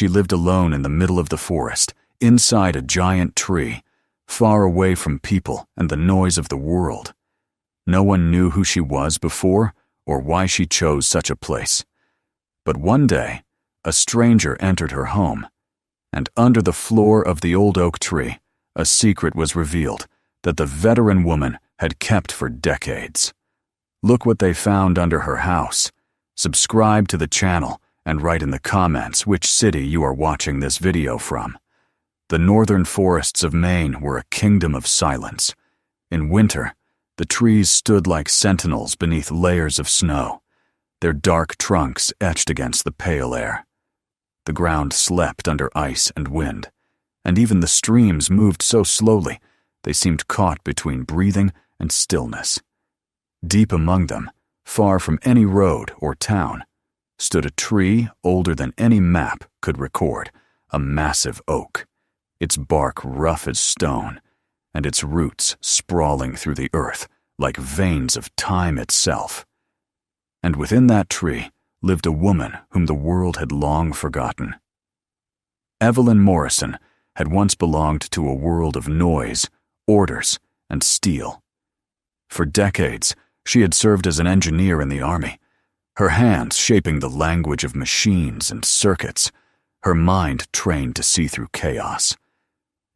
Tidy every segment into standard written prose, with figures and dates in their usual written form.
she lived alone in the middle of the forest, inside a giant tree, far away from people and the noise of the world. No one knew who she was before or why she chose such a place. But one day, a stranger entered her home, and under the floor of the old oak tree, a secret was revealed that the veteran woman had kept for decades. Look what they found under her house. Subscribe to the channel and write in the comments which city you are watching this video from. The northern forests of Maine were a kingdom of silence. In winter, the trees stood like sentinels beneath layers of snow, their dark trunks etched against the pale air. The ground slept under ice and wind, and even the streams moved so slowly they seemed caught between breathing and stillness. Deep among them, far from any road or town, stood a tree older than any map could record, a massive oak, its bark rough as stone, and its roots sprawling through the earth like veins of time itself. And within that tree lived a woman whom the world had long forgotten. Evelyn Morrison had once belonged to a world of noise, orders, and steel. For decades, she had served as an engineer in the army, her hands shaping the language of machines and circuits, her mind trained to see through chaos.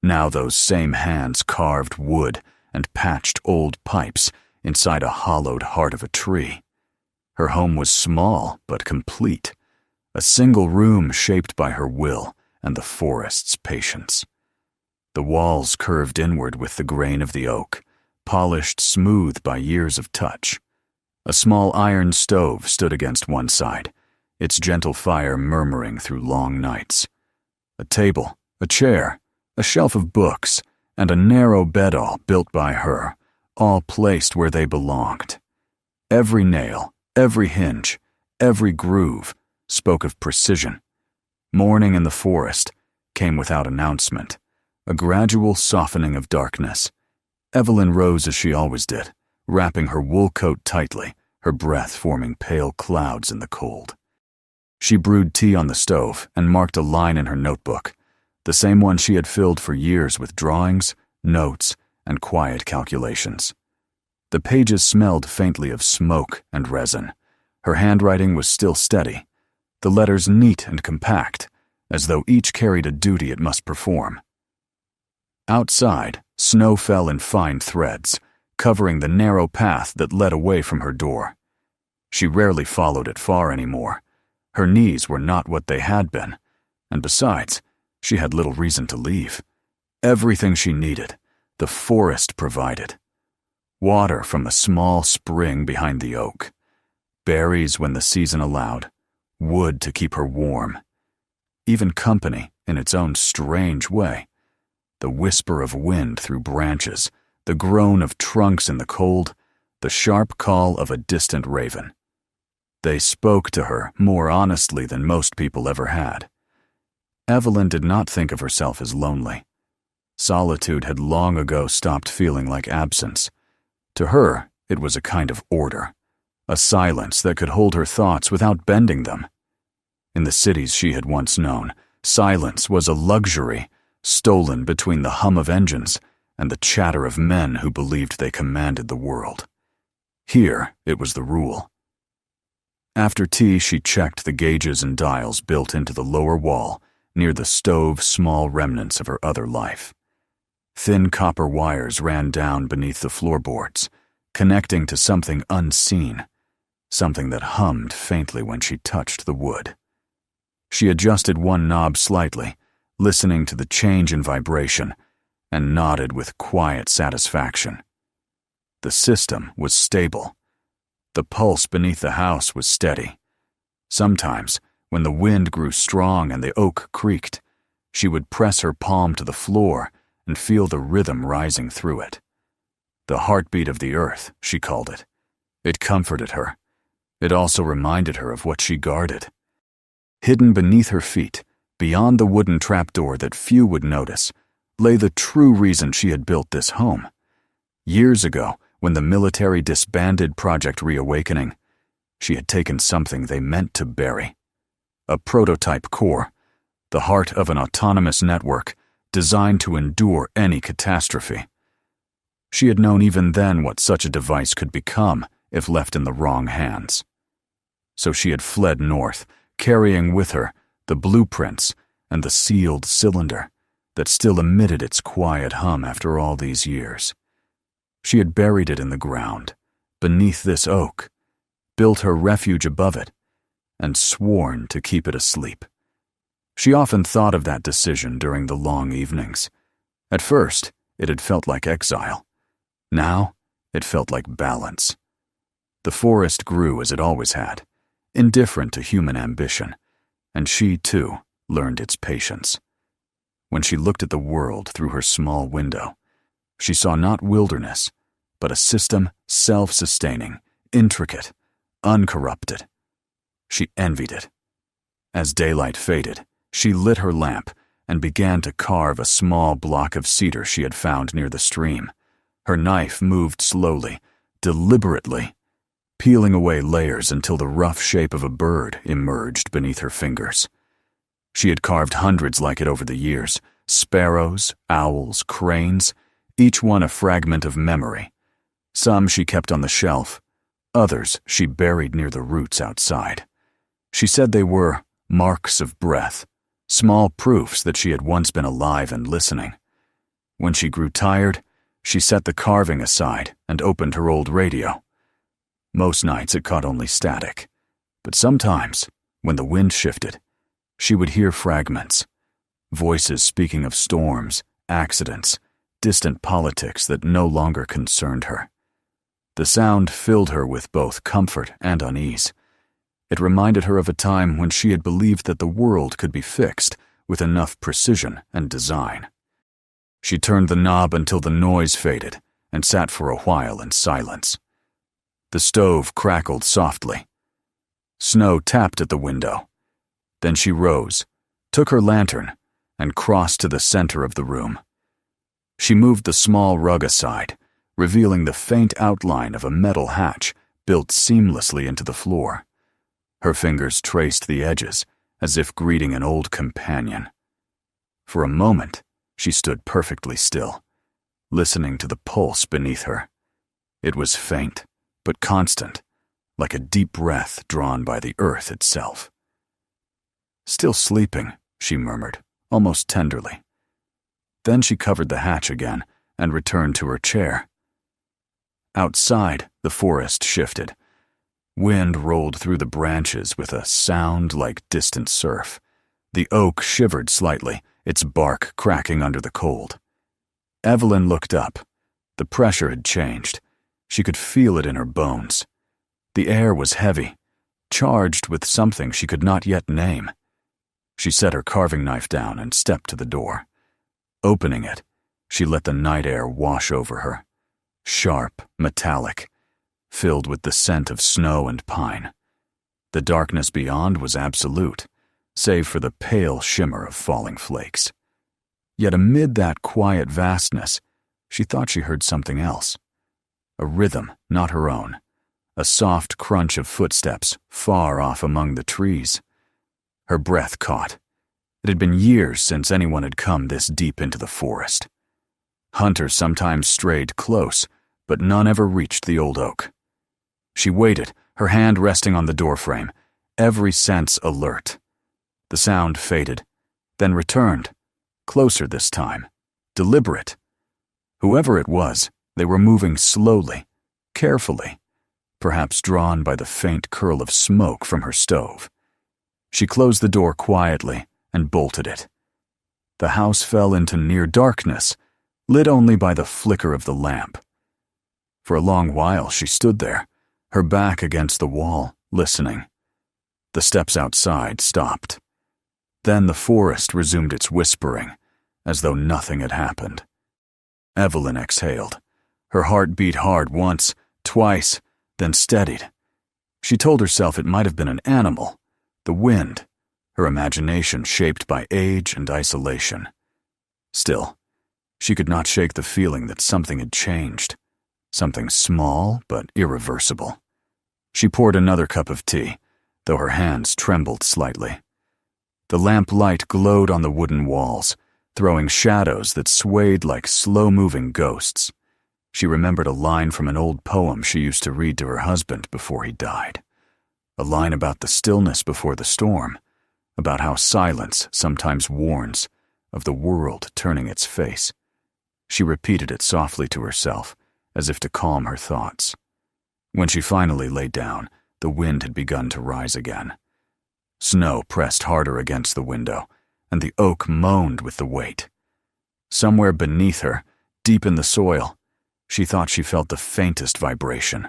Now those same hands carved wood and patched old pipes inside a hollowed heart of a tree. Her home was small but complete, a single room shaped by her will and the forest's patience. The walls curved inward with the grain of the oak, polished smooth by years of touch. A small iron stove stood against one side, its gentle fire murmuring through long nights. A table, a chair, a shelf of books, and a narrow bed-all built by her, all placed where they belonged. Every nail, every hinge, every groove spoke of precision. Morning in the forest came without announcement, a gradual softening of darkness. Evelyn rose as she always did, wrapping her wool coat tightly, her breath forming pale clouds in the cold. She brewed tea on the stove and marked a line in her notebook, the same one she had filled for years with drawings, notes, and quiet calculations. The pages smelled faintly of smoke and resin. Her handwriting was still steady, the letters neat and compact, as though each carried a duty it must perform. Outside, snow fell in fine threads, covering the narrow path that led away from her door. She rarely followed it far anymore. Her knees were not what they had been, and besides, she had little reason to leave. Everything she needed, the forest provided. Water from a small spring behind the oak, berries when the season allowed, wood to keep her warm, even company in its own strange way. The whisper of wind through branches, the groan of trunks in the cold, the sharp call of a distant raven. They spoke to her more honestly than most people ever had. Evelyn did not think of herself as lonely. Solitude had long ago stopped feeling like absence. To her, it was a kind of order, a silence that could hold her thoughts without bending them. In the cities she had once known, silence was a luxury, stolen between the hum of engines and the chatter of men who believed they commanded the world. Here, it was the rule. After tea, she checked the gauges and dials built into the lower wall near the stove's small remnants of her other life. Thin copper wires ran down beneath the floorboards, connecting to something unseen, something that hummed faintly when she touched the wood. She adjusted one knob slightly, listening to the change in vibration, and nodded with quiet satisfaction. The system was stable. The pulse beneath the house was steady. Sometimes, when the wind grew strong and the oak creaked, she would press her palm to the floor and feel the rhythm rising through it. The heartbeat of the earth, she called it. It comforted her. It also reminded her of what she guarded. Hidden beneath her feet, beyond the wooden trapdoor that few would notice, lay the true reason she had built this home. Years ago, when the military disbanded Project Reawakening, she had taken something they meant to bury. A prototype core, the heart of an autonomous network designed to endure any catastrophe. She had known even then what such a device could become if left in the wrong hands. So she had fled north, carrying with her the blueprints and the sealed cylinder that still emitted its quiet hum after all these years. She had buried it in the ground, beneath this oak, built her refuge above it, and sworn to keep it asleep. She often thought of that decision during the long evenings. At first, it had felt like exile. Now, it felt like balance. The forest grew as it always had, indifferent to human ambition, and she, too, learned its patience. When she looked at the world through her small window, she saw not wilderness, but a system self-sustaining, intricate, uncorrupted. She envied it. As daylight faded, she lit her lamp and began to carve a small block of cedar she had found near the stream. Her knife moved slowly, deliberately, peeling away layers until the rough shape of a bird emerged beneath her fingers. She had carved hundreds like it over the years, sparrows, owls, cranes, each one a fragment of memory. Some she kept on the shelf, others she buried near the roots outside. She said they were marks of breath, small proofs that she had once been alive and listening. When she grew tired, she set the carving aside and opened her old radio. Most nights it caught only static, but sometimes, when the wind shifted, she would hear fragments, voices speaking of storms, accidents, distant politics that no longer concerned her. The sound filled her with both comfort and unease. It reminded her of a time when she had believed that the world could be fixed with enough precision and design. She turned the knob until the noise faded and sat for a while in silence. The stove crackled softly. Snow tapped at the window. Then she rose, took her lantern, and crossed to the center of the room. She moved the small rug aside, revealing the faint outline of a metal hatch built seamlessly into the floor. Her fingers traced the edges, as if greeting an old companion. For a moment, she stood perfectly still, listening to the pulse beneath her. It was faint, but constant, like a deep breath drawn by the earth itself. "Still sleeping," she murmured, almost tenderly. Then she covered the hatch again and returned to her chair. Outside, the forest shifted. Wind rolled through the branches with a sound like distant surf. The oak shivered slightly, its bark cracking under the cold. Evelyn looked up. The pressure had changed. She could feel it in her bones. The air was heavy, charged with something she could not yet name. She set her carving knife down and stepped to the door. Opening it, she let the night air wash over her. Sharp, metallic, filled with the scent of snow and pine. The darkness beyond was absolute, save for the pale shimmer of falling flakes. Yet amid that quiet vastness, she thought she heard something else. A rhythm not her own, a soft crunch of footsteps far off among the trees. Her breath caught. It had been years since anyone had come this deep into the forest. Hunters sometimes strayed close, but none ever reached the old oak. She waited, her hand resting on the doorframe, every sense alert. The sound faded, then returned, closer this time, deliberate. Whoever it was, they were moving slowly, carefully, perhaps drawn by the faint curl of smoke from her stove. She closed the door quietly and bolted it. The house fell into near darkness, lit only by the flicker of the lamp. For a long while she stood there, her back against the wall, listening. The steps outside stopped. Then the forest resumed its whispering, as though nothing had happened. Evelyn exhaled. Her heart beat hard once, twice, then steadied. She told herself it might have been an animal, the wind, her imagination shaped by age and isolation. Still, she could not shake the feeling that something had changed, something small but irreversible. She poured another cup of tea, though her hands trembled slightly. The lamp light glowed on the wooden walls, throwing shadows that swayed like slow-moving ghosts. She remembered a line from an old poem she used to read to her husband before he died. A line about the stillness before the storm, about how silence sometimes warns of the world turning its face. She repeated it softly to herself, as if to calm her thoughts. When she finally lay down, the wind had begun to rise again. Snow pressed harder against the window, and the oak moaned with the weight. Somewhere beneath her, deep in the soil, she thought she felt the faintest vibration,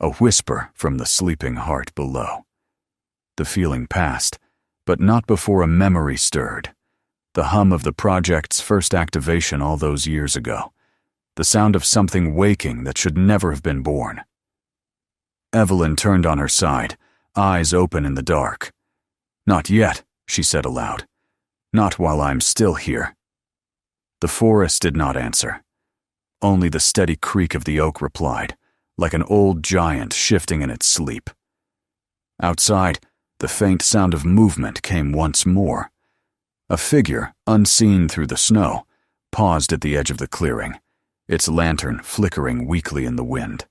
a whisper from the sleeping heart below. The feeling passed, but not before a memory stirred. The hum of the project's first activation all those years ago. The sound of something waking that should never have been born. Evelyn turned on her side, eyes open in the dark. "Not yet," she said aloud. "Not while I'm still here." The forest did not answer. Only the steady creak of the oak replied, like an old giant shifting in its sleep. Outside, the faint sound of movement came once more. A figure, unseen through the snow, paused at the edge of the clearing, its lantern flickering weakly in the wind.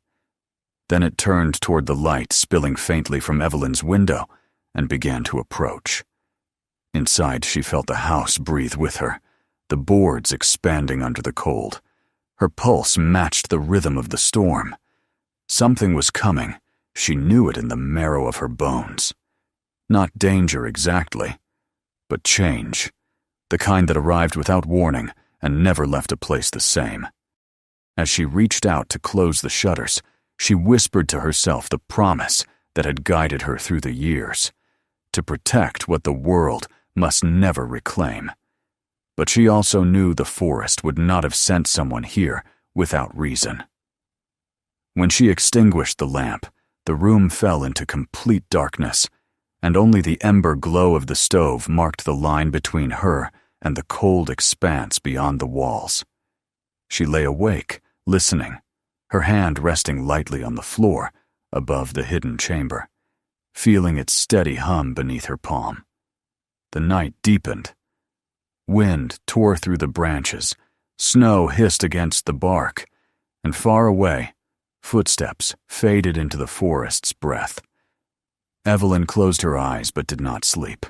Then it turned toward the light spilling faintly from Evelyn's window and began to approach. Inside, she felt the house breathe with her, the boards expanding under the cold. Her pulse matched the rhythm of the storm. Something was coming. She knew it in the marrow of her bones. Not danger exactly, but change, the kind that arrived without warning and never left a place the same. As she reached out to close the shutters, she whispered to herself the promise that had guided her through the years, to protect what the world must never reclaim. But she also knew the forest would not have sent someone here without reason. When she extinguished the lamp, the room fell into complete darkness, and only the ember glow of the stove marked the line between her and the cold expanse beyond the walls. She lay awake, listening, her hand resting lightly on the floor above the hidden chamber, feeling its steady hum beneath her palm. The night deepened. Wind tore through the branches, snow hissed against the bark, and far away, footsteps faded into the forest's breath. Evelyn closed her eyes but did not sleep.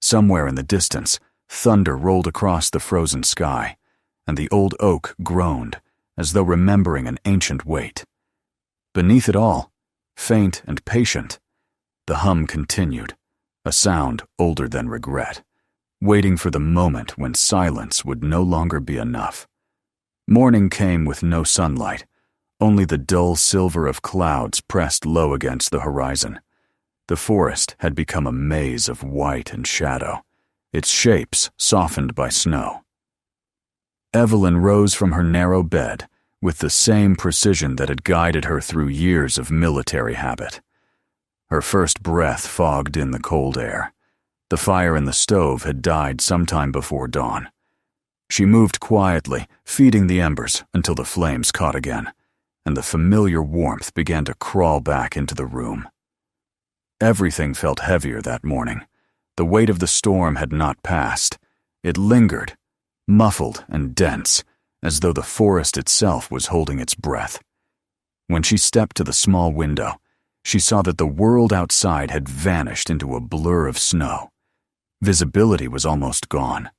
Somewhere in the distance, thunder rolled across the frozen sky, and the old oak groaned as though remembering an ancient weight. Beneath it all, faint and patient, the hum continued, a sound older than regret, waiting for the moment when silence would no longer be enough. Morning came with no sunlight, only the dull silver of clouds pressed low against the horizon. The forest had become a maze of white and shadow, its shapes softened by snow. Evelyn rose from her narrow bed with the same precision that had guided her through years of military habit. Her first breath fogged in the cold air. The fire in the stove had died sometime before dawn. She moved quietly, feeding the embers until the flames caught again, and the familiar warmth began to crawl back into the room. Everything felt heavier that morning. The weight of the storm had not passed. It lingered, muffled and dense, as though the forest itself was holding its breath. When she stepped to the small window, she saw that the world outside had vanished into a blur of snow. Visibility was almost gone.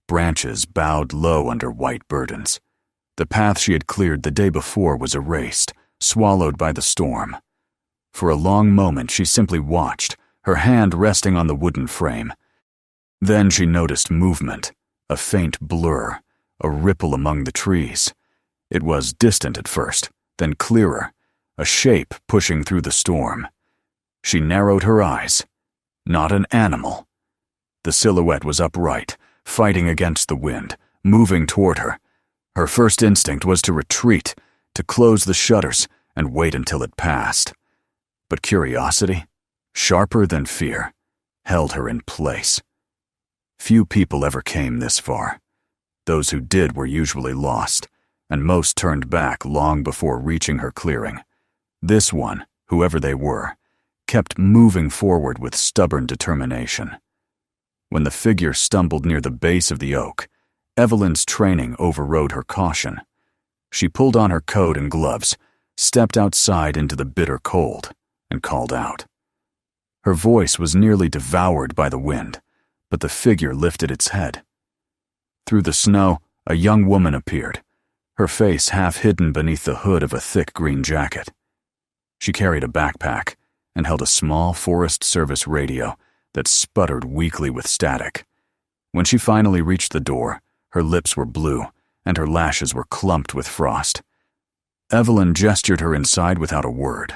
Branches bowed low under white burdens. The path she had cleared the day before was erased, swallowed by the storm. For a long moment she simply watched, her hand resting on the wooden frame. Then she noticed movement, a faint blur, a ripple among the trees. It was distant at first, then clearer, a shape pushing through the storm. She narrowed her eyes. Not an animal. The silhouette was upright, fighting against the wind, moving toward her. Her first instinct was to retreat, to close the shutters and wait until it passed. But curiosity, sharper than fear, held her in place. Few people ever came this far. Those who did were usually lost, and most turned back long before reaching her clearing. This one, whoever they were, kept moving forward with stubborn determination. When the figure stumbled near the base of the oak, Evelyn's training overrode her caution. She pulled on her coat and gloves, stepped outside into the bitter cold, and called out. Her voice was nearly devoured by the wind, but the figure lifted its head. Through the snow, a young woman appeared, her face half hidden beneath the hood of a thick green jacket. She carried a backpack and held a small Forest Service radio that sputtered weakly with static. When she finally reached the door, her lips were blue and her lashes were clumped with frost. Evelyn gestured her inside without a word.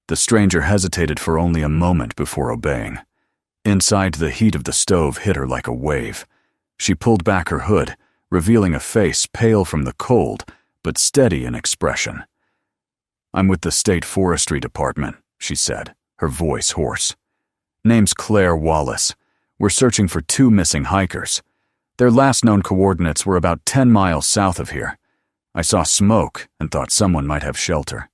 The stranger hesitated for only a moment before obeying. Inside, the heat of the stove hit her like a wave. She pulled back her hood, revealing a face pale from the cold, but steady in expression. "I'm with the State Forestry Department," she said, her voice hoarse. "Name's Claire Wallace. We're searching for 2 missing hikers. Their last known coordinates were about 10 miles south of here. I saw smoke and thought someone might have shelter."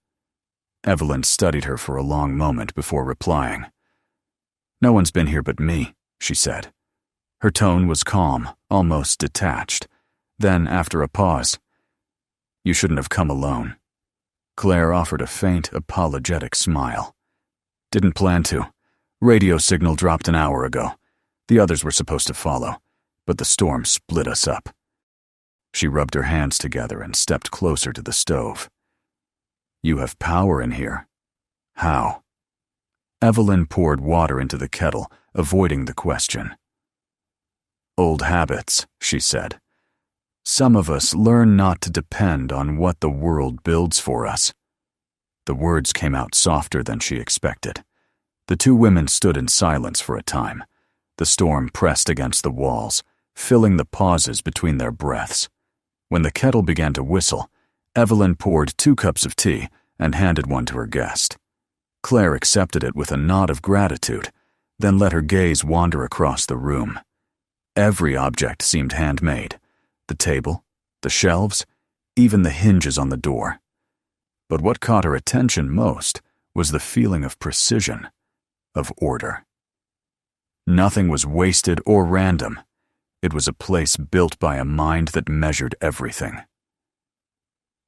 Evelyn studied her for a long moment before replying. "No one's been here but me," she said. Her tone was calm, almost detached. Then, after a pause, "You shouldn't have come alone." Claire offered a faint, apologetic smile. "Didn't plan to. Radio signal dropped an hour ago. The others were supposed to follow, but the storm split us up." She rubbed her hands together and stepped closer to the stove. "You have power in here. How?" Evelyn poured water into the kettle, avoiding the question. "Old habits," she said. "Some of us learn not to depend on what the world builds for us." The words came out softer than she expected. The 2 women stood in silence for a time. The storm pressed against the walls, filling the pauses between their breaths. When the kettle began to whistle, Evelyn poured 2 cups of tea and handed one to her guest. Claire accepted it with a nod of gratitude, then let her gaze wander across the room. Every object seemed handmade: the table, the shelves, even the hinges on the door. But what caught her attention most was the feeling of precision, of order. Nothing was wasted or random. It was a place built by a mind that measured everything.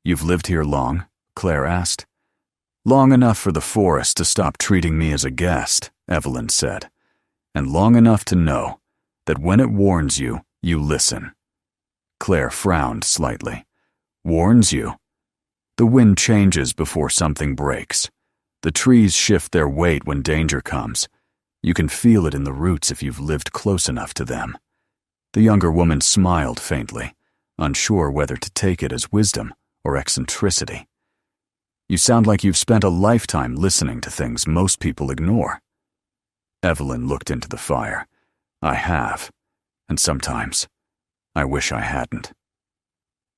"You've lived here long?" Claire asked. "Long enough for the forest to stop treating me as a guest," Evelyn said, "and long enough to know that when it warns you, you listen." Claire frowned slightly. "Warns you?" "The wind changes before something breaks. The trees shift their weight when danger comes. You can feel it in the roots if you've lived close enough to them." The younger woman smiled faintly, unsure whether to take it as wisdom or eccentricity. "You sound like you've spent a lifetime listening to things most people ignore." Evelyn looked into the fire. "I have, and sometimes I wish I hadn't."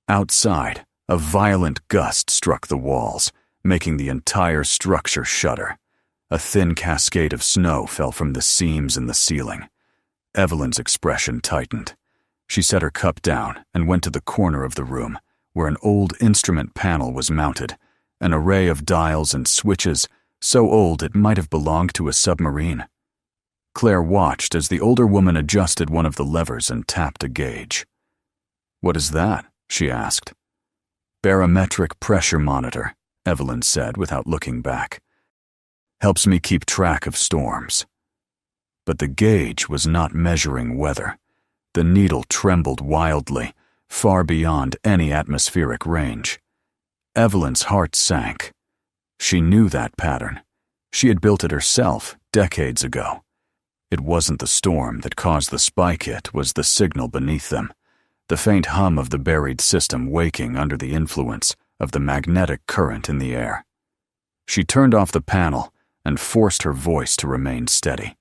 Outside, a violent gust struck the walls, making the entire structure shudder. A thin cascade of snow fell from the seams in the ceiling. Evelyn's expression tightened. She set her cup down and went to the corner of the room, where an old instrument panel was mounted, an array of dials and switches, so old it might have belonged to a submarine. Claire watched as the older woman adjusted one of the levers and tapped a gauge. "What is that?" she asked. "Barometric pressure monitor," Evelyn said without looking back. "Helps me keep track of storms." But the gauge was not measuring weather. The needle trembled wildly, far beyond any atmospheric range. Evelyn's heart sank. She knew that pattern. She had built it herself decades ago. It wasn't the storm that caused the spike, it was the signal beneath them, the faint hum of the buried system waking under the influence of the magnetic current in the air. She turned off the panel and forced her voice to remain steady.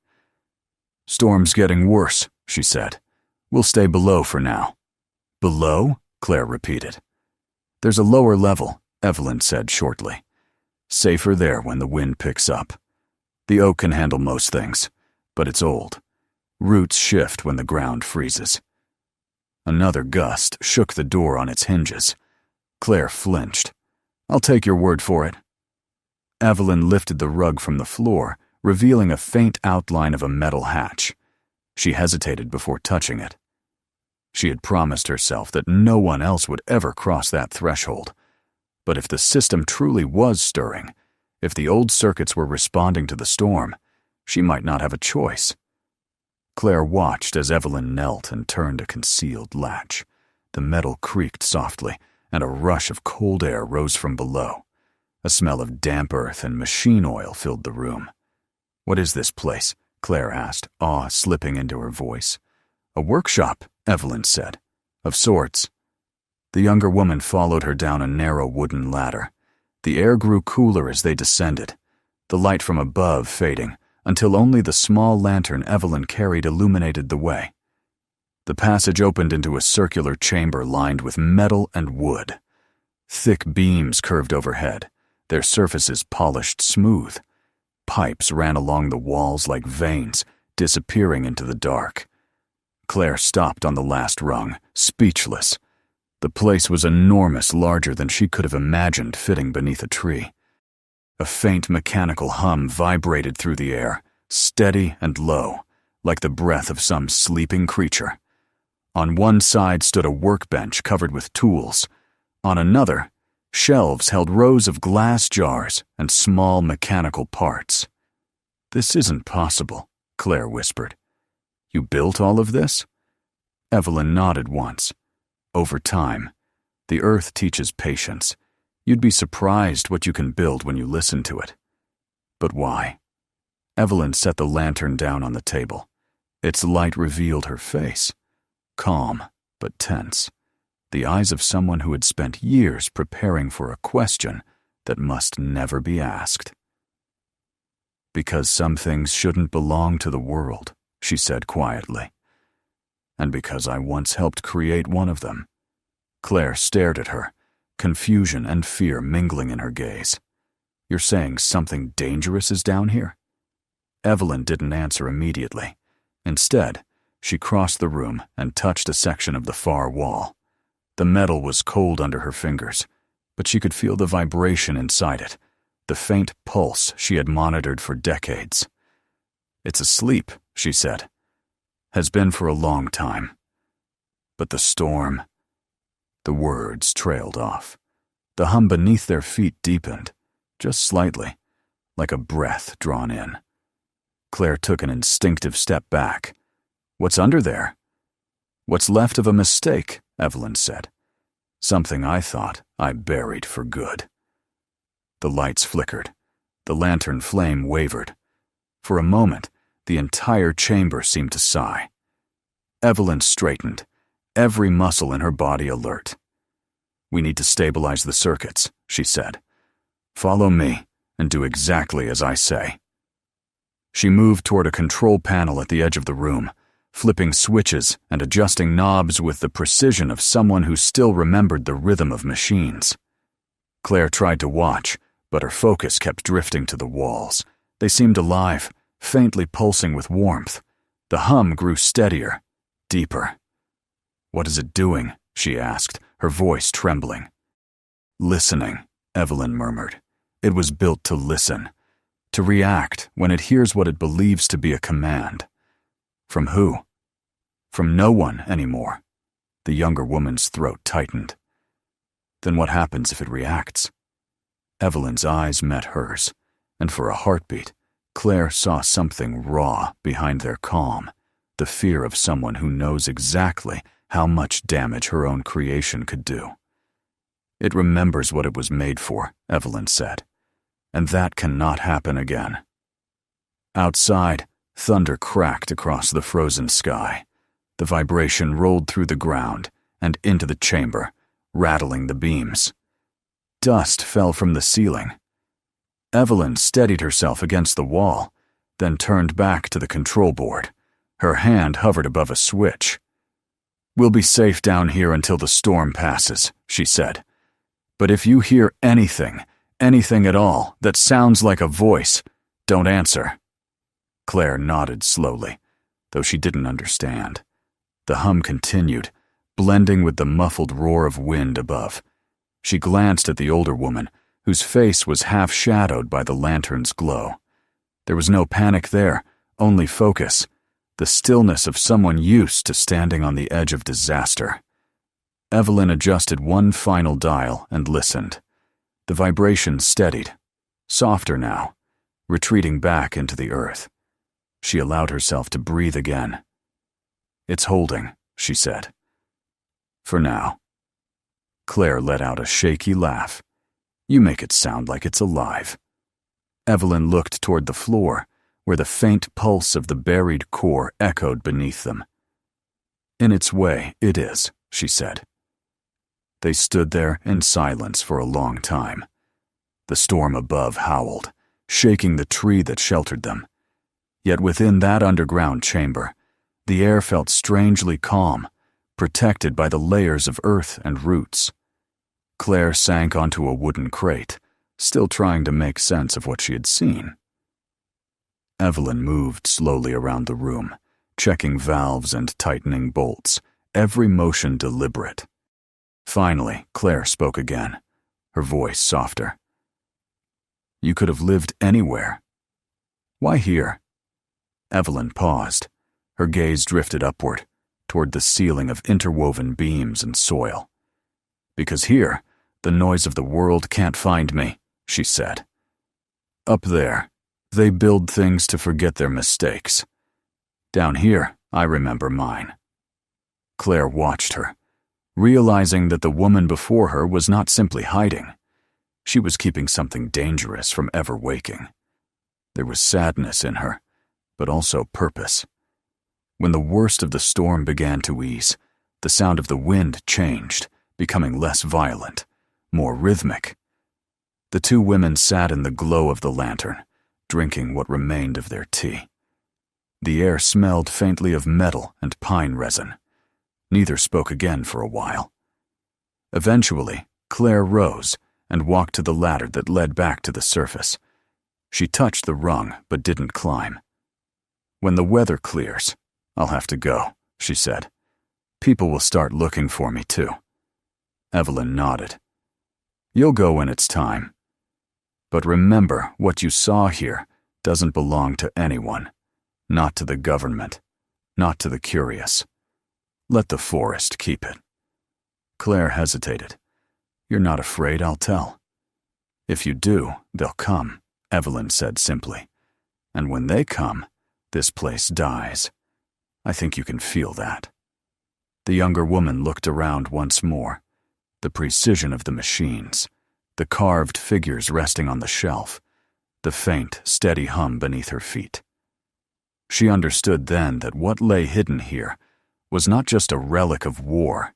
"Storm's getting worse," she said. "We'll stay below for now." "Below?" Claire repeated. "There's a lower level," Evelyn said shortly. "Safer there when the wind picks up. The oak can handle most things, but it's old. Roots shift when the ground freezes." Another gust shook the door on its hinges. Claire flinched. "I'll take your word for it." Evelyn lifted the rug from the floor, revealing a faint outline of a metal hatch. She hesitated before touching it. She had promised herself that no one else would ever cross that threshold. But if the system truly was stirring, if the old circuits were responding to the storm, she might not have a choice. Claire watched as Evelyn knelt and turned a concealed latch. The metal creaked softly, and a rush of cold air rose from below. A smell of damp earth and machine oil filled the room. "What is this place?" Claire asked, awe slipping into her voice. "A workshop," Evelyn said. "Of sorts." The younger woman followed her down a narrow wooden ladder. The air grew cooler as they descended, the light from above fading, until only the small lantern Evelyn carried illuminated the way. The passage opened into a circular chamber lined with metal and wood. Thick beams curved overhead, their surfaces polished smooth. Pipes ran along the walls like veins, disappearing into the dark. Claire stopped on the last rung, speechless. The place was enormous, larger than she could have imagined fitting beneath a tree. A faint mechanical hum vibrated through the air, steady and low, like the breath of some sleeping creature. On one side stood a workbench covered with tools. On another, shelves held rows of glass jars and small mechanical parts. "This isn't possible," Claire whispered. "You built all of this?" Evelyn nodded once. "Over time, the earth teaches patience. You'd be surprised what you can build when you listen to it." "But why?" Evelyn set the lantern down on the table. Its light revealed her face. Calm, but tense. The eyes of someone who had spent years preparing for a question that must never be asked. "Because some things shouldn't belong to the world," she said quietly. "And because I once helped create one of them." Claire stared at her, confusion and fear mingling in her gaze. "You're saying something dangerous is down here?" Evelyn didn't answer immediately. Instead, she crossed the room and touched a section of the far wall. The metal was cold under her fingers, but she could feel the vibration inside it, the faint pulse she had monitored for decades. "It's asleep," she said. "Has been for a long time. But the storm..." The words trailed off. The hum beneath their feet deepened, just slightly, like a breath drawn in. Claire took an instinctive step back. "What's under there?" "What's left of a mistake," Evelyn said. "Something I thought I buried for good." The lights flickered. The lantern flame wavered. For a moment, the entire chamber seemed to sigh. Evelyn straightened, every muscle in her body alert. "We need to stabilize the circuits," she said. "Follow me and do exactly as I say." She moved toward a control panel at the edge of the room, flipping switches and adjusting knobs with the precision of someone who still remembered the rhythm of machines. Claire tried to watch, but her focus kept drifting to the walls. They seemed alive, faintly pulsing with warmth. The hum grew steadier, deeper. "What is it doing?" she asked, her voice trembling. "Listening," Evelyn murmured. "It was built to listen, to react when it hears what it believes to be a command." "From who?" "From no one anymore." The younger woman's throat tightened. "Then what happens if it reacts?" Evelyn's eyes met hers, and for a heartbeat, Claire saw something raw behind their calm, the fear of someone who knows exactly how much damage her own creation could do. "It remembers what it was made for," Evelyn said, "and that cannot happen again." Outside, thunder cracked across the frozen sky. The vibration rolled through the ground and into the chamber, rattling the beams. Dust fell from the ceiling. Evelyn steadied herself against the wall, then turned back to the control board. Her hand hovered above a switch. "We'll be safe down here until the storm passes," she said. "But if you hear anything at all, that sounds like a voice, don't answer." Claire nodded slowly, though she didn't understand. The hum continued, blending with the muffled roar of wind above. She glanced at the older woman, whose face was half shadowed by the lantern's glow. There was no panic there, only focus. the stillness of someone used to standing on the edge of disaster. Evelyn adjusted one final dial and listened. The vibration steadied, softer now, retreating back into the earth. She allowed herself to breathe again. "It's holding," she said. "For now." Claire let out a shaky laugh. "You make it sound like it's alive." Evelyn looked toward the floor, where the faint pulse of the buried core echoed beneath them. "In its way, it is," she said. They stood there in silence for a long time. The storm above howled, shaking the tree that sheltered them. Yet within that underground chamber, the air felt strangely calm, protected by the layers of earth and roots. Claire sank onto a wooden crate, still trying to make sense of what she had seen. Evelyn moved slowly around the room, checking valves and tightening bolts, every motion deliberate. Finally, Claire spoke again, her voice softer. "You could have lived anywhere. Why here?" Evelyn paused. Her gaze drifted upward, toward the ceiling of interwoven beams and soil. "Because here, the noise of the world can't find me," she said. "Up there, they build things to forget their mistakes. Down here, I remember mine." Claire watched her, realizing that the woman before her was not simply hiding. She was keeping something dangerous from ever waking. There was sadness in her, but also purpose. When the worst of the storm began to ease, the sound of the wind changed, becoming less violent, more rhythmic. The two women sat in the glow of the lantern, drinking what remained of their tea. The air smelled faintly of metal and pine resin. Neither spoke again for a while. Eventually, Claire rose and walked to the ladder that led back to the surface. She touched the rung, but didn't climb. "When the weather clears, I'll have to go," she said. "People will start looking for me, too." Evelyn nodded. "You'll go when it's time. But remember, what you saw here doesn't belong to anyone. Not to the government. Not to the curious. Let the forest keep it." Claire hesitated. "You're not afraid I'll tell?" "If you do, they'll come," Evelyn said simply. "And when they come, this place dies. I think you can feel that." The younger woman looked around once more. The precision of the machines, the carved figures resting on the shelf, the faint, steady hum beneath her feet. She understood then that what lay hidden here was not just a relic of war,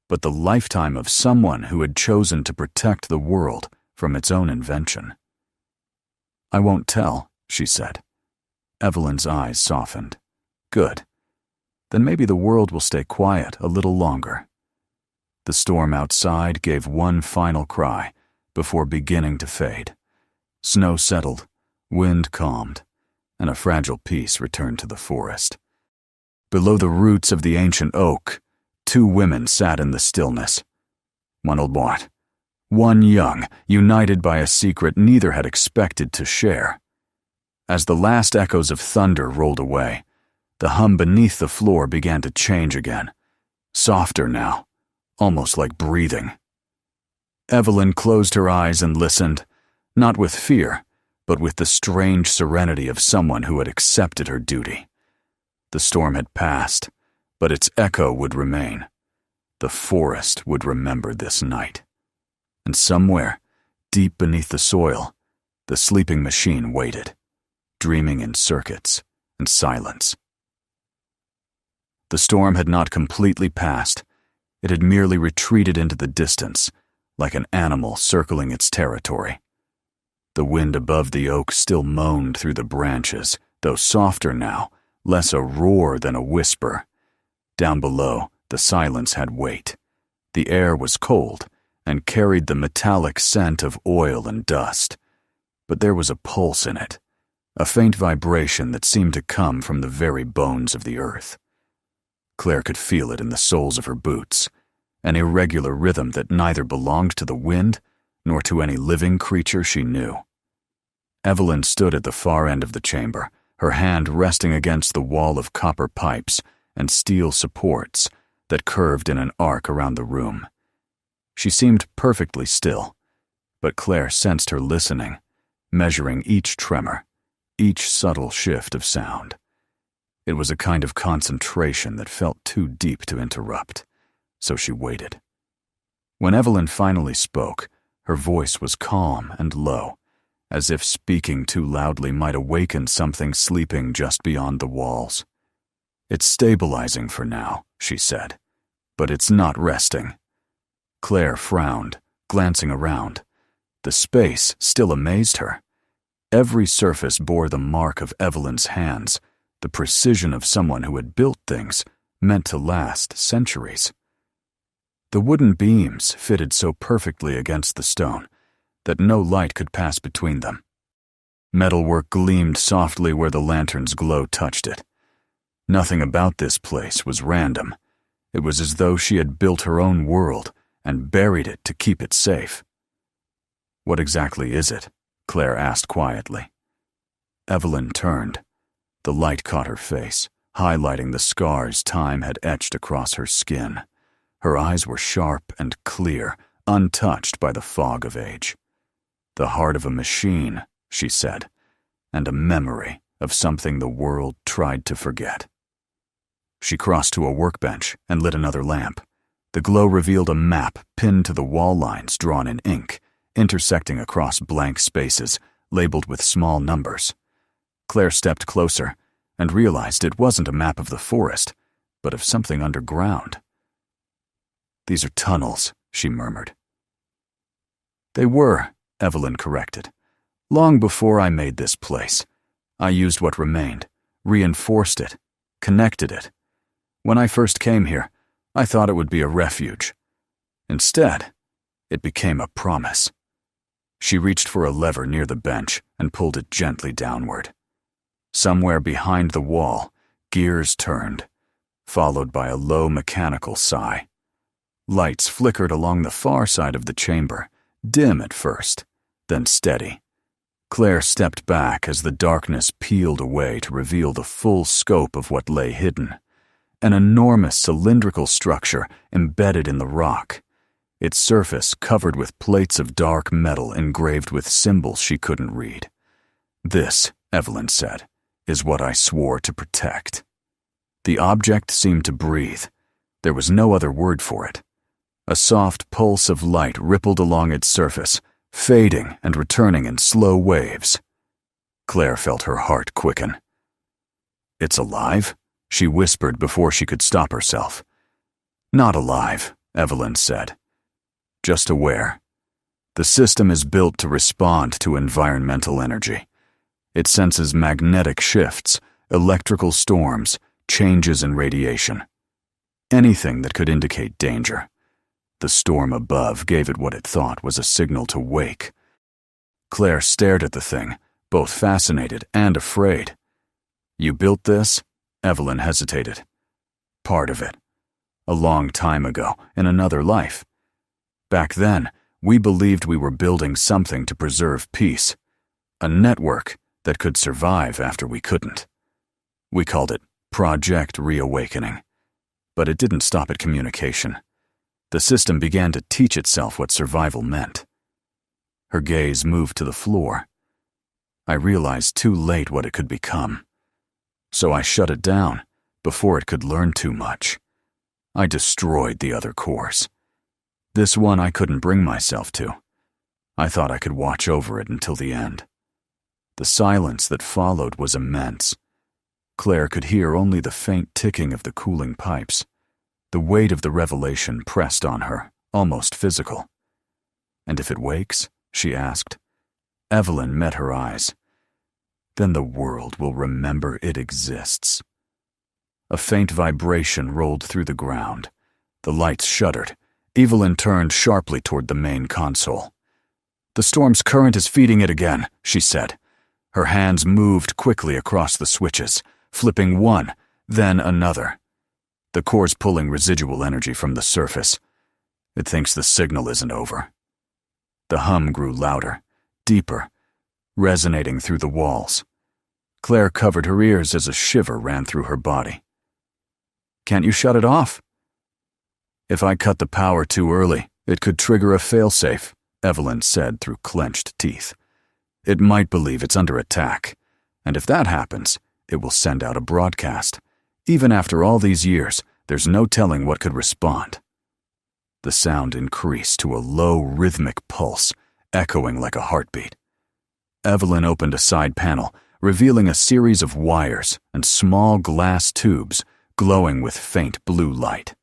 but the lifetime of someone who had chosen to protect the world from its own invention. "I won't tell," she said. Evelyn's eyes softened. "Good. Then maybe the world will stay quiet a little longer." The storm outside gave one final cry before beginning to fade. Snow settled, wind calmed, and a fragile peace returned to the forest. Below the roots of the ancient oak, two women sat in the stillness. One old, one young, united by a secret neither had expected to share. As the last echoes of thunder rolled away, the hum beneath the floor began to change again, softer now, almost like breathing. Evelyn closed her eyes and listened, not with fear, but with the strange serenity of someone who had accepted her duty. The storm had passed, but its echo would remain. The forest would remember this night. And somewhere, deep beneath the soil, the sleeping machine waited, dreaming in circuits and silence. The storm had not completely passed. It had merely retreated into the distance, like an animal circling its territory. The wind above the oak still moaned through the branches, though softer now, less a roar than a whisper. Down below, the silence had weight. The air was cold and carried the metallic scent of oil and dust. But there was a pulse in it, a faint vibration that seemed to come from the very bones of the earth. Claire could feel it in the soles of her boots, an irregular rhythm that neither belonged to the wind nor to any living creature she knew. Evelyn stood at the far end of the chamber, her hand resting against the wall of copper pipes and steel supports that curved in an arc around the room. She seemed perfectly still, but Claire sensed her listening, measuring each tremor, each subtle shift of sound. It was a kind of concentration that felt too deep to interrupt, so she waited. When Evelyn finally spoke, her voice was calm and low, as if speaking too loudly might awaken something sleeping just beyond the walls. "It's stabilizing for now," she said, "but it's not resting." Claire frowned, glancing around. The space still amazed her. Every surface bore the mark of Evelyn's hands, the precision of someone who had built things meant to last centuries. The wooden beams fitted so perfectly against the stone that no light could pass between them. Metalwork gleamed softly where the lantern's glow touched it. Nothing about this place was random. It was as though she had built her own world and buried it to keep it safe. "What exactly is it?" Claire asked quietly. Evelyn turned. The light caught her face, highlighting the scars time had etched across her skin. Her eyes were sharp and clear, untouched by the fog of age. "The heart of a machine," she said, "and a memory of something the world tried to forget." She crossed to a workbench and lit another lamp. The glow revealed a map pinned to the wall lines drawn in ink, intersecting across blank spaces labeled with small numbers. Claire stepped closer and realized it wasn't a map of the forest, but of something underground. "These are tunnels," she murmured. "They were," Evelyn corrected. "Long before I made this place. I used what remained, reinforced it, connected it. When I first came here, I thought it would be a refuge. Instead, it became a promise." She reached for a lever near the bench and pulled it gently downward. Somewhere behind the wall, gears turned, followed by a low mechanical sigh. Lights flickered along the far side of the chamber, dim at first, then steady. Claire stepped back as the darkness peeled away to reveal the full scope of what lay hidden. An enormous cylindrical structure embedded in the rock, its surface covered with plates of dark metal engraved with symbols she couldn't read. "This," Evelyn said, "is what I swore to protect." The object seemed to breathe. There was no other word for it. A soft pulse of light rippled along its surface, fading and returning in slow waves. Claire felt her heart quicken. "It's alive?" she whispered before she could stop herself. "Not alive," Evelyn said. "Just aware. The system is built to respond to environmental energy. It senses magnetic shifts, electrical storms, changes in radiation. Anything that could indicate danger. The storm above gave it what it thought was a signal to wake." Claire stared at the thing, both fascinated and afraid. "You built this?" Evelyn hesitated. "Part of it. A long time ago, in another life. Back then, we believed we were building something to preserve peace. A network that could survive after we couldn't. We called it Project Reawakening. But it didn't stop at communication. The system began to teach itself what survival meant." Her gaze moved to the floor. "I realized too late what it could become. So I shut it down before it could learn too much. I destroyed the other cores. This one I couldn't bring myself to. I thought I could watch over it until the end." The silence that followed was immense. Claire could hear only the faint ticking of the cooling pipes. The weight of the revelation pressed on her, almost physical. "And if it wakes?" she asked. Evelyn met her eyes. "Then the world will remember it exists." A faint vibration rolled through the ground. The lights shuddered. Evelyn turned sharply toward the main console. "The storm's current is feeding it again," she said. Her hands moved quickly across the switches, flipping one, then another. The core's pulling residual energy from the surface. It thinks the signal isn't over. The hum grew louder, deeper, resonating through the walls. Claire covered her ears as a shiver ran through her body. "Can't you shut it off?" "If I cut the power too early, it could trigger a failsafe," Evelyn said through clenched teeth. "It might believe it's under attack, and if that happens, it will send out a broadcast. Even after all these years, there's no telling what could respond." The sound increased to a low, rhythmic pulse, echoing like a heartbeat. Evelyn opened a side panel, revealing a series of wires and small glass tubes glowing with faint blue light.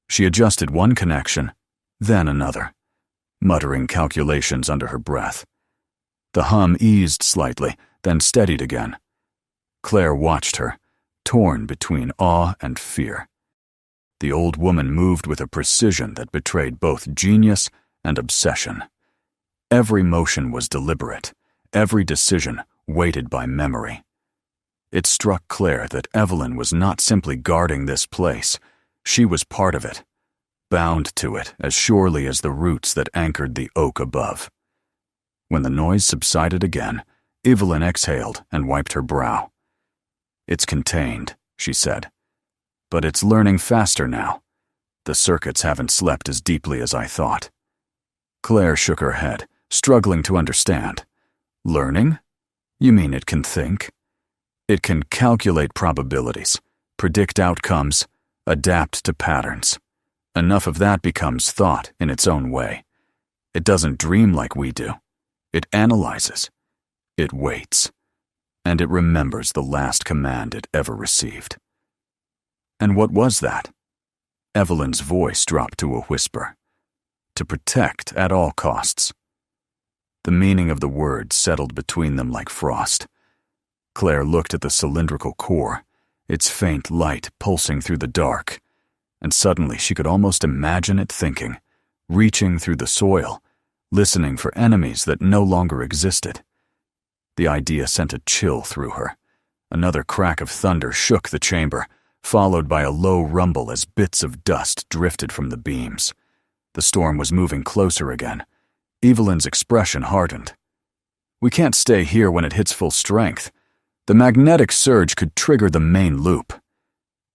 She adjusted one connection, then another, muttering calculations under her breath. The hum eased slightly, then steadied again. Claire watched her, torn between awe and fear. The old woman moved with a precision that betrayed both genius and obsession. Every motion was deliberate, every decision weighted by memory. It struck Claire that Evelyn was not simply guarding this place. She was part of it, bound to it as surely as the roots that anchored the oak above. When the noise subsided again, Evelyn exhaled and wiped her brow. "It's contained," she said. "But it's learning faster now. The circuits haven't slept as deeply as I thought." Claire shook her head, struggling to understand. "Learning? You mean it can think? It can calculate probabilities, predict outcomes, adapt to patterns. Enough of that becomes thought in its own way. It doesn't dream like we do. It analyzes. It waits. And it remembers the last command it ever received." "And what was that?" Evelyn's voice dropped to a whisper. "To protect at all costs." The meaning of the words settled between them like frost. Claire looked at the cylindrical core, its faint light pulsing through the dark, and suddenly she could almost imagine it thinking, reaching through the soil, listening for enemies that no longer existed. The idea sent a chill through her. Another crack of thunder shook the chamber, followed by a low rumble as bits of dust drifted from the beams. The storm was moving closer again. Evelyn's expression hardened. "We can't stay here when it hits full strength. The magnetic surge could trigger the main loop."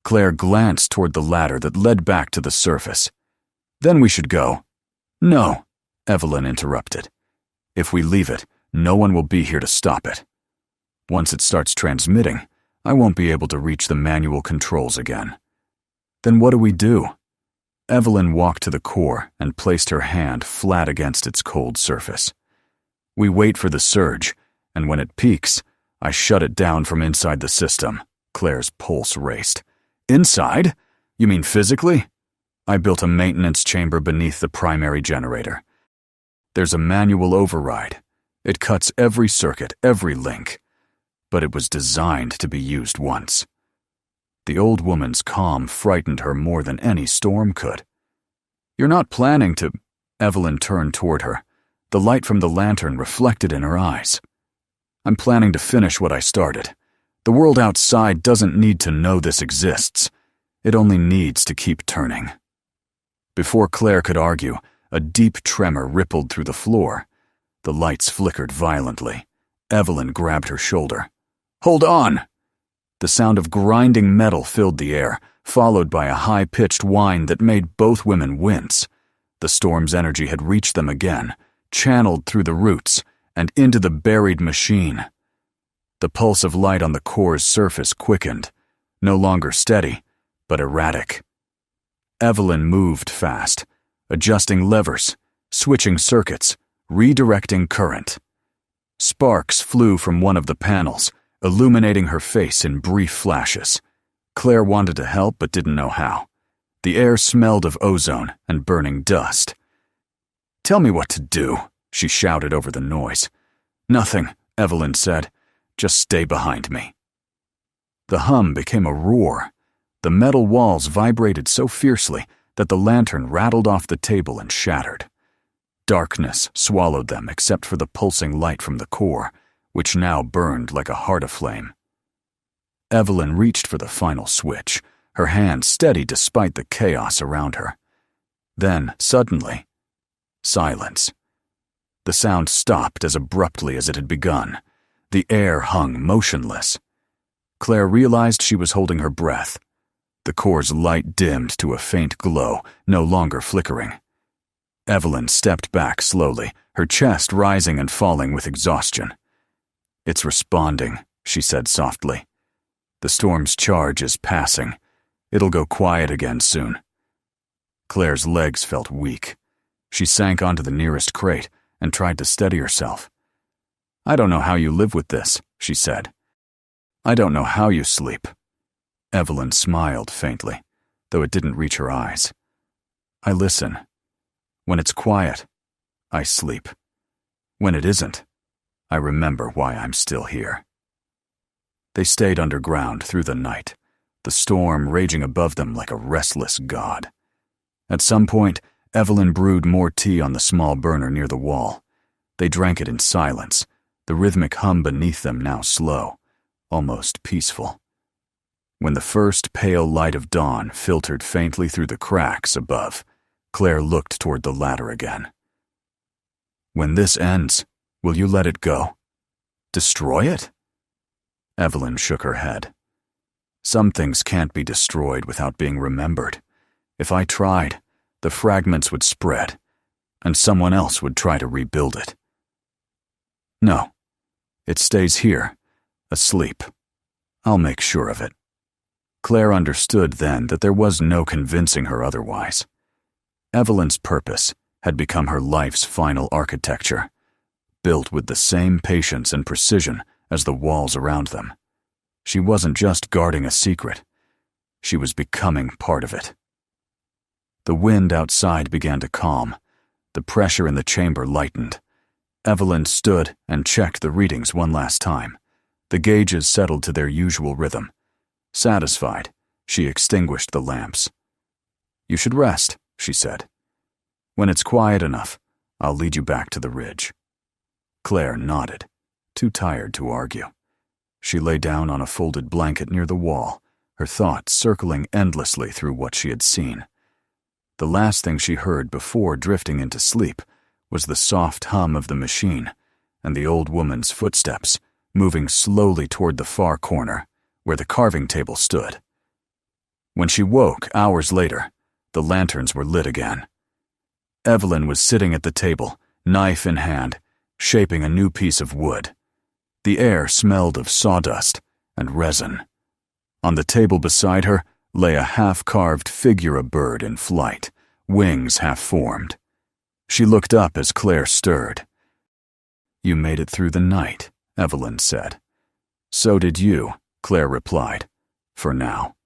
Claire glanced toward the ladder that led back to the surface. "Then we should go." "No," Evelyn interrupted. "If we leave it, no one will be here to stop it. Once it starts transmitting, I won't be able to reach the manual controls again." "Then what do we do?" Evelyn walked to the core and placed her hand flat against its cold surface. "We wait for the surge, and when it peaks, I shut it down from inside the system." Claire's pulse raced. "Inside? You mean physically?" "I built a maintenance chamber beneath the primary generator. There's a manual override. It cuts every circuit, every link. But it was designed to be used once." The old woman's calm frightened her more than any storm could. "You're not planning to—" Evelyn turned toward her. The light from the lantern reflected in her eyes. "I'm planning to finish what I started. The world outside doesn't need to know this exists. It only needs to keep turning." Before Claire could argue, a deep tremor rippled through the floor. The lights flickered violently. Evelyn grabbed her shoulder. "Hold on!" The sound of grinding metal filled the air, followed by a high-pitched whine that made both women wince. The storm's energy had reached them again, channeled through the roots and into the buried machine. The pulse of light on the core's surface quickened, no longer steady, but erratic. Evelyn moved fast, adjusting levers, switching circuits, redirecting current. Sparks flew from one of the panels, illuminating her face in brief flashes. Claire wanted to help but didn't know how. The air smelled of ozone and burning dust. "Tell me what to do," she shouted over the noise. "Nothing," Evelyn said. "Just stay behind me." The hum became a roar. The metal walls vibrated so fiercely that the lantern rattled off the table and shattered. Darkness swallowed them except for the pulsing light from the core, which now burned like a heart aflame. Evelyn reached for the final switch, her hand steady despite the chaos around her. Then, suddenly, silence. The sound stopped as abruptly as it had begun. The air hung motionless. Claire realized she was holding her breath. The core's light dimmed to a faint glow, no longer flickering. Evelyn stepped back slowly, her chest rising and falling with exhaustion. "It's responding," she said softly. "The storm's charge is passing. It'll go quiet again soon." Claire's legs felt weak. She sank onto the nearest crate and tried to steady herself. "I don't know how you live with this," she said. "I don't know how you sleep." Evelyn smiled faintly, though it didn't reach her eyes. "I listen. When it's quiet, I sleep. When it isn't, I remember why I'm still here." They stayed underground through the night, the storm raging above them like a restless god. At some point, Evelyn brewed more tea on the small burner near the wall. They drank it in silence, the rhythmic hum beneath them now slow, almost peaceful. When the first pale light of dawn filtered faintly through the cracks above, Claire looked toward the ladder again. "When this ends, will you let it go? Destroy it?" Evelyn shook her head. "Some things can't be destroyed without being remembered. If I tried, the fragments would spread, and someone else would try to rebuild it. No, it stays here, asleep. I'll make sure of it." Claire understood then that there was no convincing her otherwise. Evelyn's purpose had become her life's final architecture, built with the same patience and precision as the walls around them. She wasn't just guarding a secret. She was becoming part of it. The wind outside began to calm. The pressure in the chamber lightened. Evelyn stood and checked the readings one last time. The gauges settled to their usual rhythm. Satisfied, she extinguished the lamps. "You should rest," she said. "When it's quiet enough, I'll lead you back to the ridge." Claire nodded, too tired to argue. She lay down on a folded blanket near the wall, her thoughts circling endlessly through what she had seen. The last thing she heard before drifting into sleep was the soft hum of the machine and the old woman's footsteps moving slowly toward the far corner, where the carving table stood. When she woke hours later, the lanterns were lit again. Evelyn was sitting at the table, knife in hand, shaping a new piece of wood. The air smelled of sawdust and resin. On the table beside her lay a half-carved figure of bird in flight, wings half-formed. She looked up as Claire stirred. "You made it through the night," Evelyn said. "So did you," Claire replied, "for now."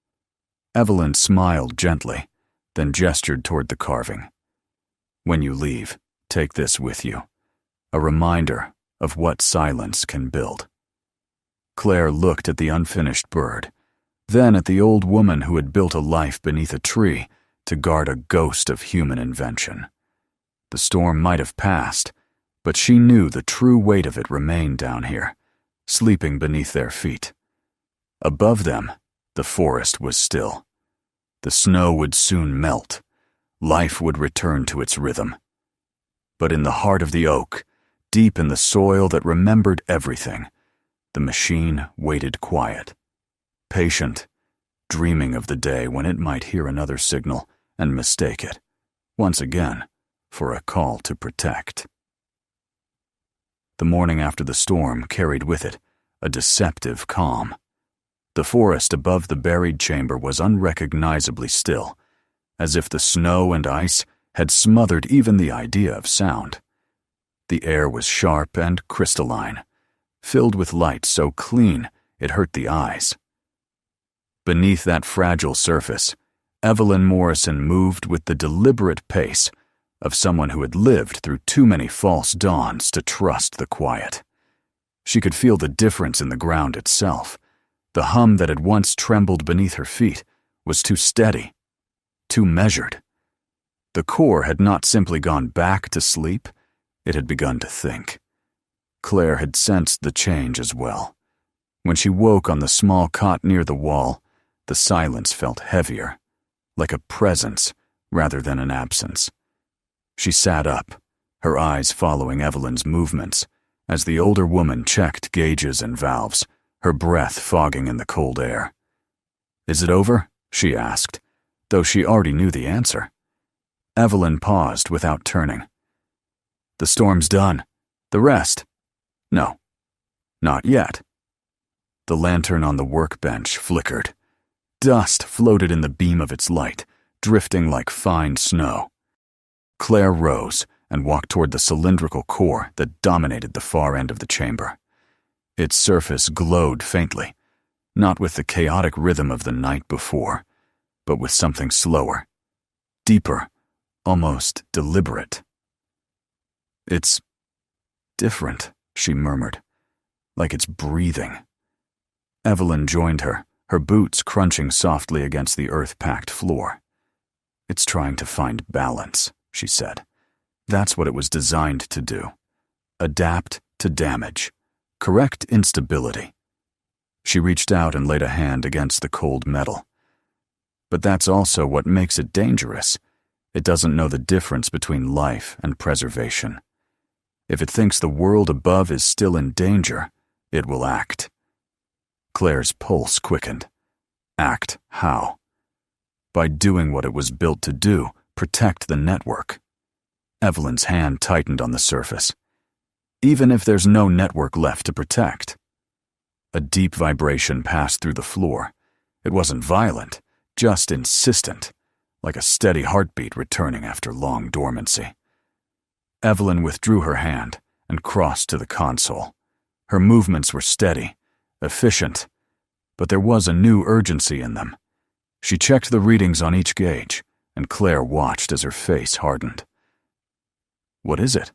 Evelyn smiled gently, then gestured toward the carving. "When you leave, take this with you, a reminder of what silence can build." Claire looked at the unfinished bird, then at the old woman who had built a life beneath a tree to guard a ghost of human invention. The storm might have passed, but she knew the true weight of it remained down here, sleeping beneath their feet. Above them, the forest was still. The snow would soon melt. Life would return to its rhythm. But in the heart of the oak, deep in the soil that remembered everything, the machine waited quiet, patient, dreaming of the day when it might hear another signal and mistake it, once again, for a call to protect. The morning after the storm carried with it a deceptive calm. The forest above the buried chamber was unrecognizably still, as if the snow and ice had smothered even the idea of sound. The air was sharp and crystalline, filled with light so clean it hurt the eyes. Beneath that fragile surface, Evelyn Morrison moved with the deliberate pace of someone who had lived through too many false dawns to trust the quiet. She could feel the difference in the ground itself. The hum that had once trembled beneath her feet was too steady, too measured. The core had not simply gone back to sleep, it had begun to think. Claire had sensed the change as well. When she woke on the small cot near the wall, the silence felt heavier, like a presence rather than an absence. She sat up, her eyes following Evelyn's movements, as the older woman checked gauges and valves, her breath fogging in the cold air. "Is it over?" she asked, though she already knew the answer. Evelyn paused without turning. "The storm's done. The rest?" "No. Not yet." The lantern on the workbench flickered. Dust floated in the beam of its light, drifting like fine snow. Claire rose and walked toward the cylindrical core that dominated the far end of the chamber. Its surface glowed faintly, not with the chaotic rhythm of the night before, but with something slower, deeper, almost deliberate. "It's different," she murmured, "like it's breathing." Evelyn joined her, her boots crunching softly against the earth-packed floor. "It's trying to find balance," she said. "That's what it was designed to do. Adapt to damage. Correct instability." She reached out and laid a hand against the cold metal. "But that's also what makes it dangerous. It doesn't know the difference between life and preservation. If it thinks the world above is still in danger, it will act." Claire's pulse quickened. Act how? By doing what it was built to do, protect the network. Evelyn's hand tightened on the surface. "Even if there's no network left to protect." A deep vibration passed through the floor. It wasn't violent, just insistent, like a steady heartbeat returning after long dormancy. Evelyn withdrew her hand and crossed to the console. Her movements were steady, efficient, but there was a new urgency in them. She checked the readings on each gauge, and Claire watched as her face hardened. "What is it?"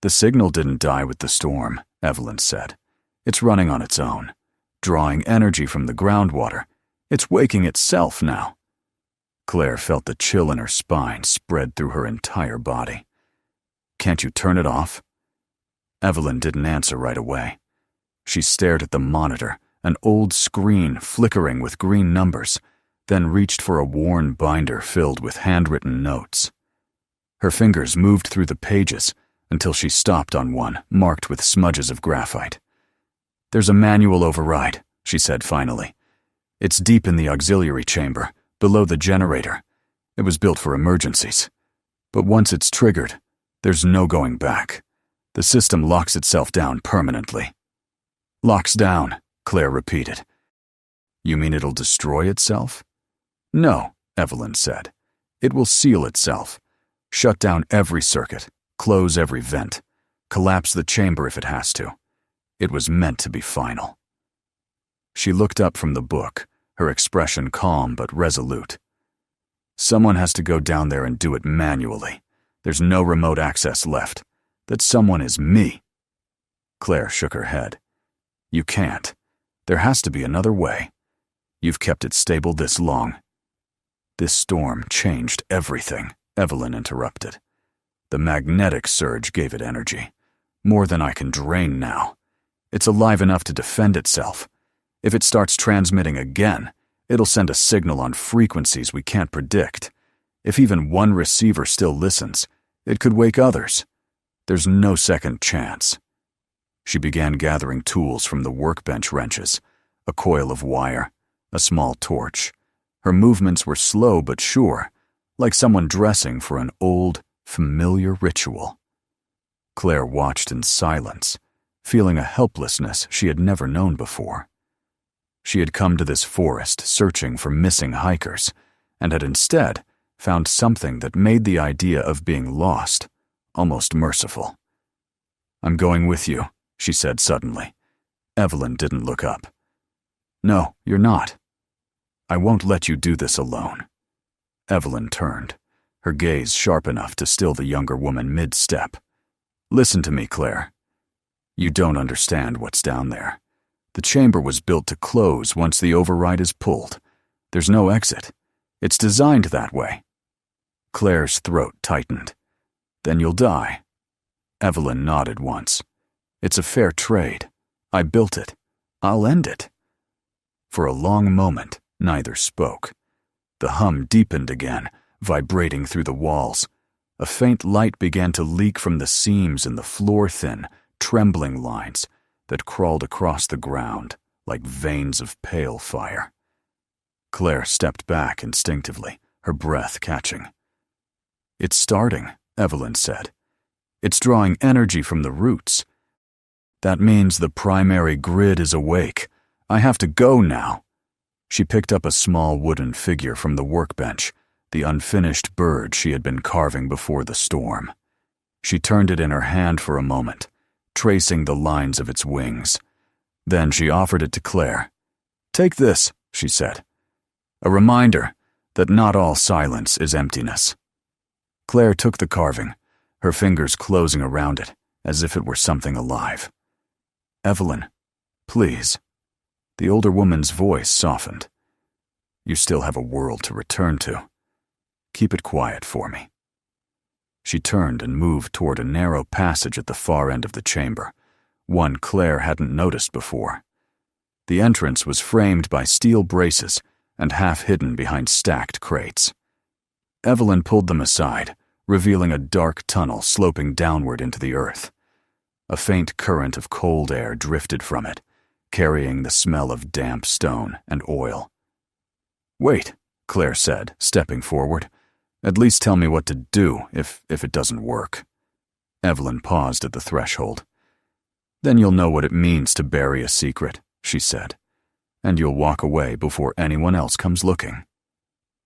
"The signal didn't die with the storm," Evelyn said. "It's running on its own, drawing energy from the groundwater. It's waking itself now." Claire felt the chill in her spine spread through her entire body. "Can't you turn it off?" Evelyn didn't answer right away. She stared at the monitor, an old screen flickering with green numbers, then reached for a worn binder filled with handwritten notes. Her fingers moved through the pages until she stopped on one marked with smudges of graphite. "There's a manual override," she said finally. "It's deep in the auxiliary chamber, below the generator. It was built for emergencies. But once it's triggered, there's no going back. The system locks itself down permanently." "Locks down," Claire repeated. "You mean it'll destroy itself?" "No," Evelyn said. "It will seal itself. Shut down every circuit, close every vent, collapse the chamber if it has to. It was meant to be final." She looked up from the book, her expression calm but resolute. "Someone has to go down there and do it manually. There's no remote access left. That someone is me." Claire shook her head. "You can't. There has to be another way. You've kept it stable this long." "This storm changed everything," Evelyn interrupted. "The magnetic surge gave it energy. More than I can drain now. It's alive enough to defend itself. If it starts transmitting again, it'll send a signal on frequencies we can't predict. If even one receiver still listens, it could wake others. There's no second chance." She began gathering tools from the workbench wrenches, a coil of wire, a small torch. Her movements were slow but sure, like someone dressing for an old, familiar ritual. Claire watched in silence, feeling a helplessness she had never known before. She had come to this forest searching for missing hikers, and had instead found something that made the idea of being lost almost merciful. "I'm going with you," she said suddenly. Evelyn didn't look up. "No, you're not. I won't let you do this alone." Evelyn turned, her gaze sharp enough to still the younger woman mid-step. "Listen to me, Claire. You don't understand what's down there. The chamber was built to close once the override is pulled. There's no exit. It's designed that way." Claire's throat tightened. "Then you'll die." Evelyn nodded once. "It's a fair trade. I built it. I'll end it." For a long moment, neither spoke. The hum deepened again, vibrating through the walls. A faint light began to leak from the seams in the floor-thin, trembling lines that crawled across the ground like veins of pale fire. Claire stepped back instinctively, her breath catching. "It's starting," Evelyn said. "It's drawing energy from the roots. That means the primary grid is awake. I have to go now." She picked up a small wooden figure from the workbench, the unfinished bird she had been carving before the storm. She turned it in her hand for a moment, tracing the lines of its wings. Then she offered it to Claire. "Take this," she said. "A reminder that not all silence is emptiness." Claire took the carving, her fingers closing around it as if it were something alive. "Evelyn, please." The older woman's voice softened. "You still have a world to return to. Keep it quiet for me." She turned and moved toward a narrow passage at the far end of the chamber, one Claire hadn't noticed before. The entrance was framed by steel braces and half hidden behind stacked crates. Evelyn pulled them aside, revealing a dark tunnel sloping downward into the earth. A faint current of cold air drifted from it, carrying the smell of damp stone and oil. "Wait," Claire said, stepping forward. "At least tell me what to do if it doesn't work." Evelyn paused at the threshold. "Then you'll know what it means to bury a secret," she said, "and you'll walk away before anyone else comes looking."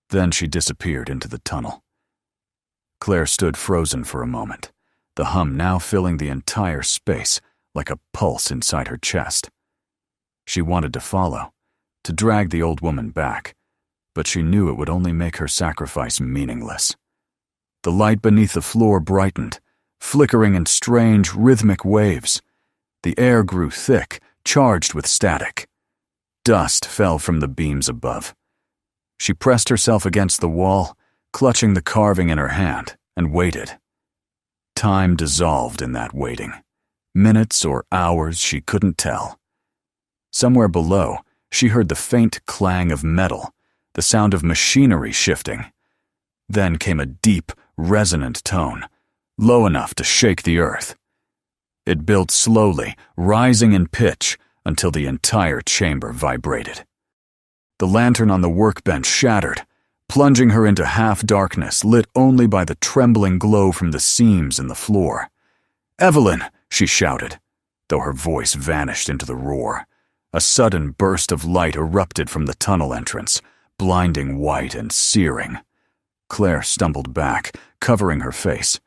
Then she disappeared into the tunnel. Claire stood frozen for a moment, the hum now filling the entire space like a pulse inside her chest. She wanted to follow, to drag the old woman back, but she knew it would only make her sacrifice meaningless. The light beneath the floor brightened, flickering in strange, rhythmic waves. The air grew thick, charged with static. Dust fell from the beams above. She pressed herself against the wall, clutching the carving in her hand, and waited. Time dissolved in that waiting. Minutes or hours, she couldn't tell. Somewhere below, she heard the faint clang of metal, the sound of machinery shifting. Then came a deep, resonant tone, low enough to shake the earth. It built slowly, rising in pitch, until the entire chamber vibrated. The lantern on the workbench shattered, plunging her into half-darkness lit only by the trembling glow from the seams in the floor. "Evelyn!" she shouted, though her voice vanished into the roar. A sudden burst of light erupted from the tunnel entrance, blinding white and searing. Claire stumbled back, covering her face.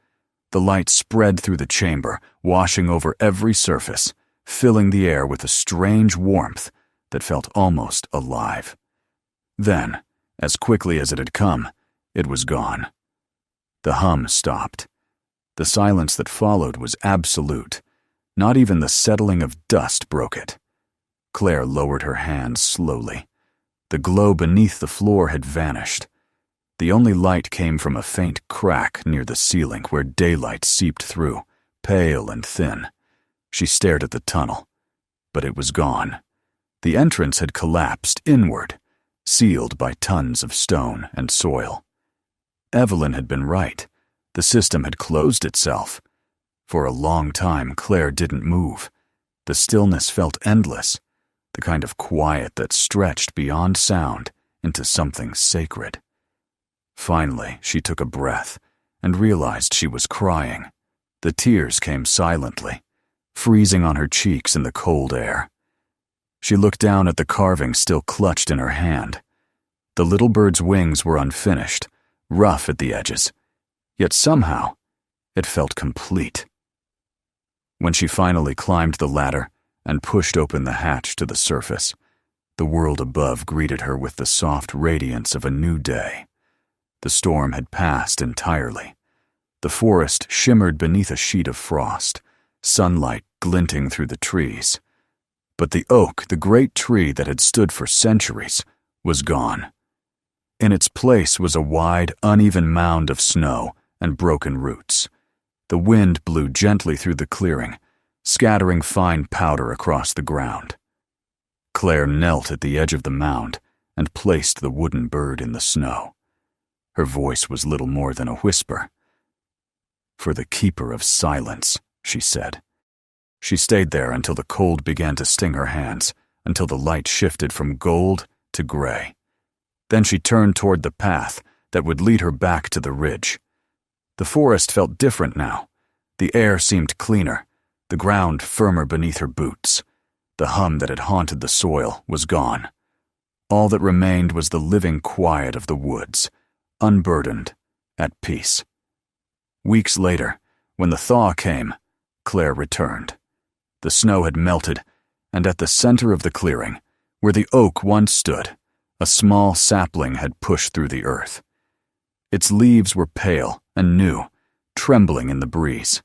The light spread through the chamber, washing over every surface, filling the air with a strange warmth that felt almost alive. Then, as quickly as it had come, it was gone. The hum stopped. The silence that followed was absolute. Not even the settling of dust broke it. Claire lowered her hands slowly. The glow beneath the floor had vanished. The only light came from a faint crack near the ceiling where daylight seeped through, pale and thin. She stared at the tunnel, but it was gone. The entrance had collapsed inward, sealed by tons of stone and soil. Evelyn had been right. The system had closed itself. For a long time, Claire didn't move. The stillness felt endless, the kind of quiet that stretched beyond sound into something sacred. Finally, she took a breath and realized she was crying. The tears came silently, freezing on her cheeks in the cold air. She looked down at the carving still clutched in her hand. The little bird's wings were unfinished, rough at the edges, yet somehow it felt complete. When she finally climbed the ladder and pushed open the hatch to the surface, the world above greeted her with the soft radiance of a new day. The storm had passed entirely. The forest shimmered beneath a sheet of frost, sunlight glinting through the trees. But the oak, the great tree that had stood for centuries, was gone. In its place was a wide, uneven mound of snow and broken roots. The wind blew gently through the clearing, scattering fine powder across the ground. Claire knelt at the edge of the mound and placed the wooden bird in the snow. Her voice was little more than a whisper. "For the keeper of silence," she said. She stayed there until the cold began to sting her hands, until the light shifted from gold to gray. Then she turned toward the path that would lead her back to the ridge. The forest felt different now. The air seemed cleaner, the ground firmer beneath her boots. The hum that had haunted the soil was gone. All that remained was the living quiet of the woods, unburdened, at peace. Weeks later, when the thaw came, Claire returned. The snow had melted, and at the center of the clearing, where the oak once stood, a small sapling had pushed through the earth. Its leaves were pale and new, trembling in the breeze.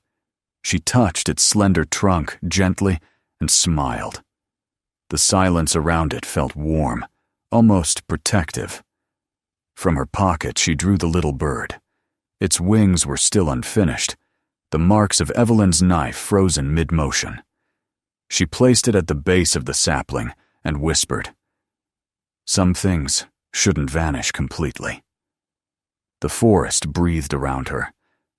She touched its slender trunk gently and smiled. The silence around it felt warm, almost protective. From her pocket she drew the little bird. Its wings were still unfinished, the marks of Evelyn's knife frozen mid-motion. She placed it at the base of the sapling and whispered, "Some things shouldn't vanish completely." The forest breathed around her,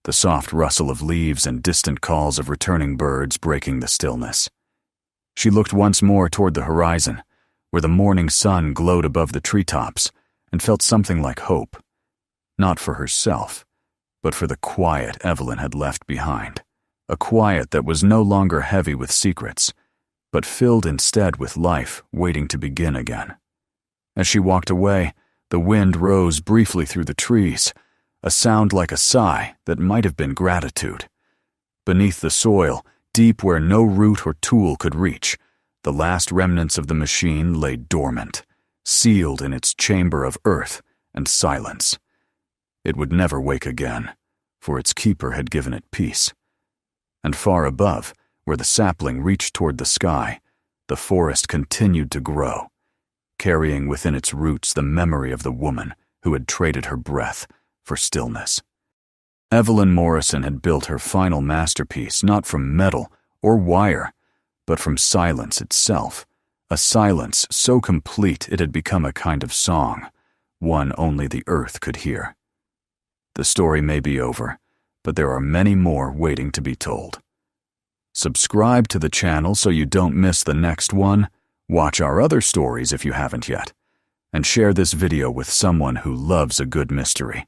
the soft rustle of leaves and distant calls of returning birds breaking the stillness. She looked once more toward the horizon, where the morning sun glowed above the treetops, and felt something like hope. Not for herself, but for the quiet Evelyn had left behind, a quiet that was no longer heavy with secrets, but filled instead with life waiting to begin again. As she walked away, the wind rose briefly through the trees, a sound like a sigh that might have been gratitude. Beneath the soil, deep where no root or tool could reach, the last remnants of the machine lay dormant, sealed in its chamber of earth and silence. It would never wake again, for its keeper had given it peace. And far above, where the sapling reached toward the sky, the forest continued to grow, carrying within its roots the memory of the woman who had traded her breath for stillness. Evelyn Morrison had built her final masterpiece not from metal or wire, but from silence itself, a silence so complete it had become a kind of song, one only the earth could hear. The story may be over, but there are many more waiting to be told. Subscribe to the channel so you don't miss the next one, watch our other stories if you haven't yet, and share this video with someone who loves a good mystery.